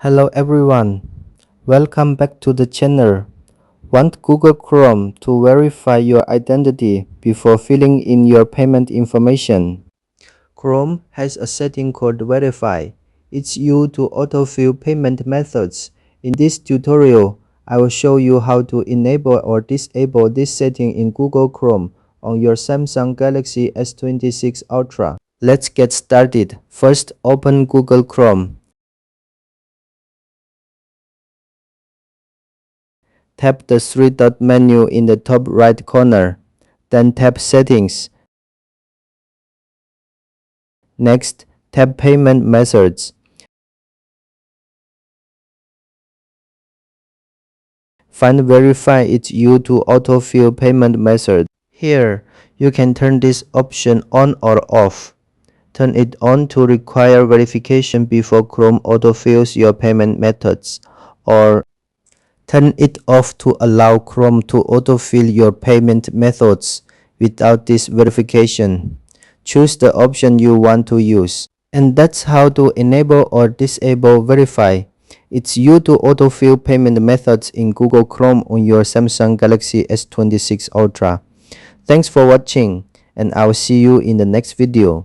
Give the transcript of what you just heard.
Hello everyone, welcome back to the channel. Want Google Chrome to verify your identity before filling in your payment information? Chrome has a setting called Verify. It's used to autofill payment methods. In this tutorial, I will show you how to enable or disable this setting in Google Chrome on your Samsung Galaxy S26 Ultra. Let's get started. First, open Google Chrome. Tap the three-dot menu in the top right corner, then tap Settings. Next, tap Payment Methods. Find Verify it's used to autofill payment method. Here, you can turn this option on or off. Turn it on to require verification before Chrome autofills your payment methods, or turn it off to allow Chrome to autofill your payment methods without this verification. Choose the option you want to use. And that's how to enable or disable Verify. It's used to autofill payment methods in Google Chrome on your Samsung Galaxy S26 Ultra. Thanks for watching, and I'll see you in the next video.